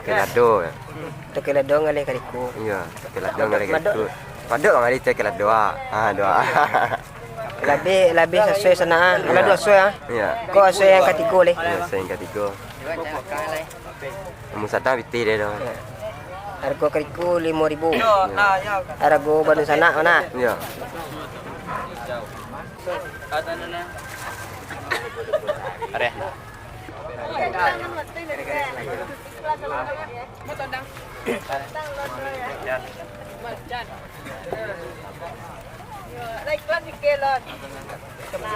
Kelado. Kelado ngalih kaliku. Iya, kelado ngalih kaliku. Padok ngalih kelado. Doa. Lebih sesuai sana. Kalau dua sesuai Iya. Kau sesuai yang ketiga leh. Iya, saya yang ketiga. Musata biti deh dong. Harga kaliku 5.000. Harga Bandung sana mana? Iya. Are.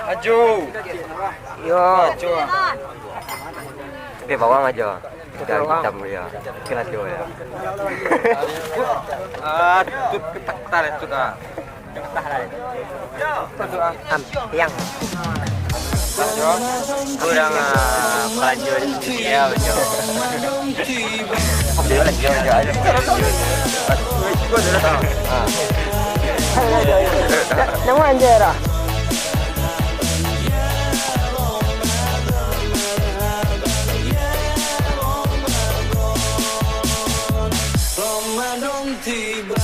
Aju. Yo. Tapi bawang aja. Udah hitam ya. Kelado ya. Tut ketak itu dah. Yang Kurang pelajur ya, betul. Dia lagi aja. nama anjera. Ramadan tiba.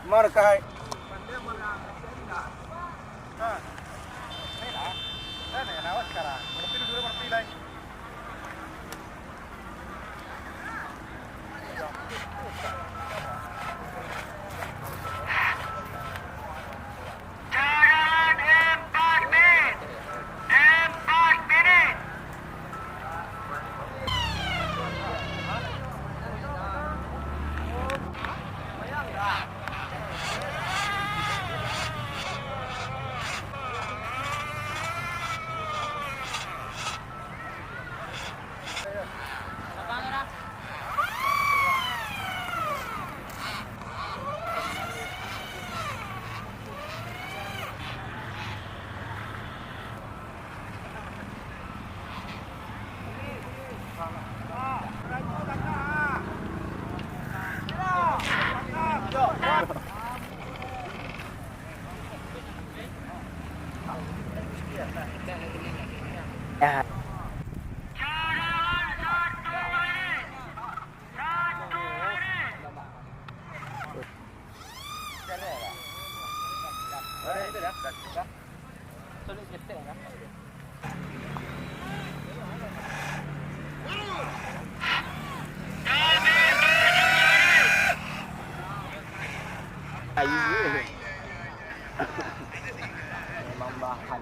Markai. Ya. Memang bahan.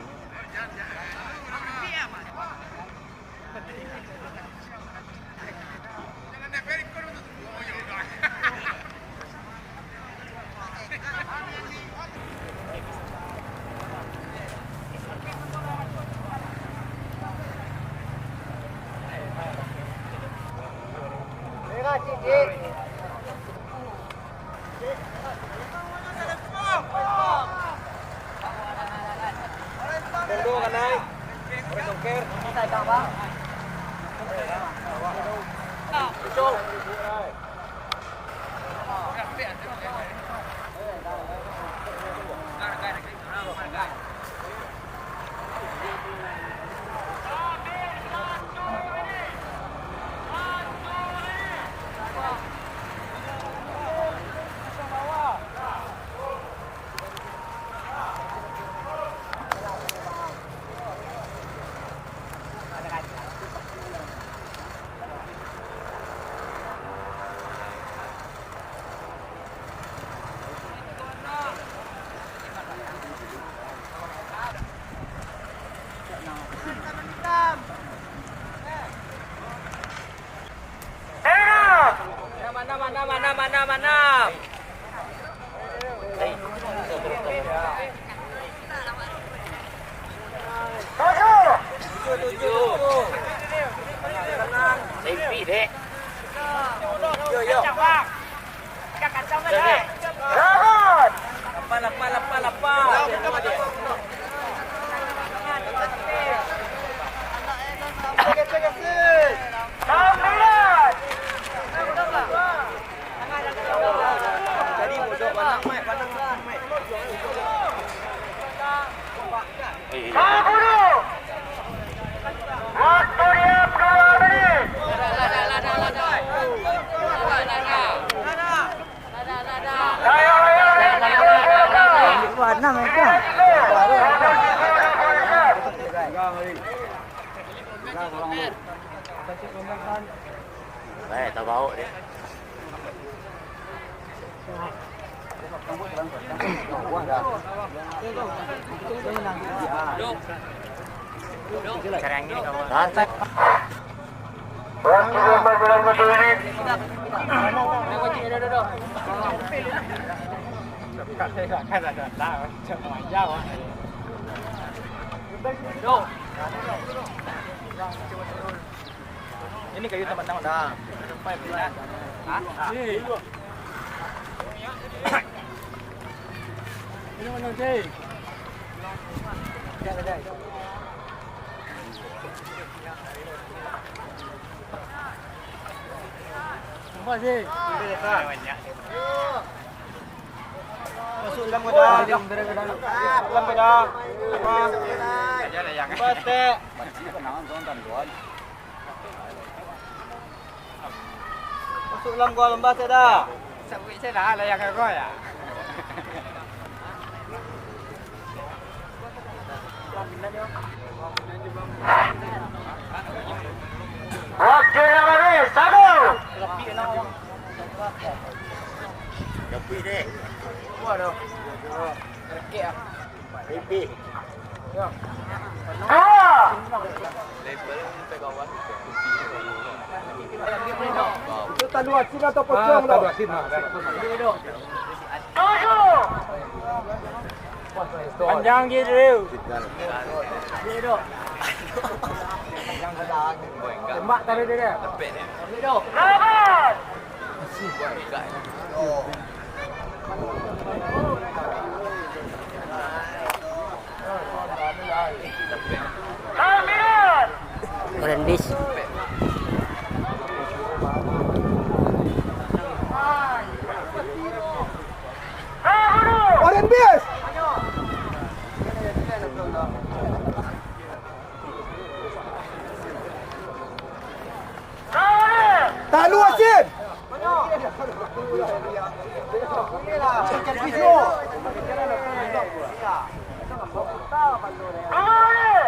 Warna mereka. Baik, tak bau dia. Sekarang ini kamu. Santai. Ini kayu teman-teman dah. Sampai bulan. Hah? Ini mana sih? Apa sih? Masuk dalam gudang. Dalam gudang. Aja lah yang. Pasti. Masuk dalam gua lembah saya dah. Sabui saya dah lah yang kau ya. Oke, mari, satu. Gapi deh. Waduh. Rekek ah. Pipi. Ya. Ah. Level pegawan. Itu tandua sini atau pocong lo? Tandua sini. Duduk. Tujuh. Panjang gitu. Duduk. Tembak tadi dia. Duduk. Lawan. Keren bis. Oren bis. Talu asin.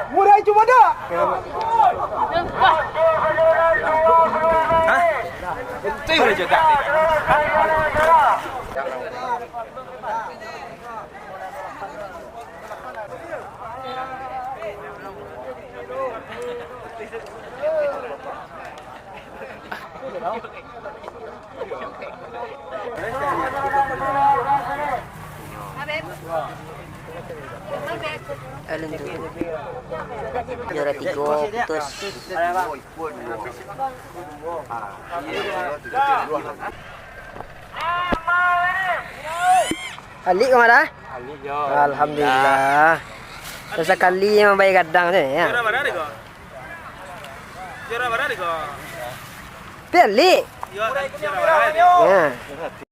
Murai cuma dah. Hah? Itu boleh juga. Alun tu. Juara 3 putus. Alik ke mana? Alik yo. Alhamdulillah. Sesekali yang baik kadang tu ya. Juara mana ni kau? Juara mana ni kau? Pelik. Juara mana ni? Ya.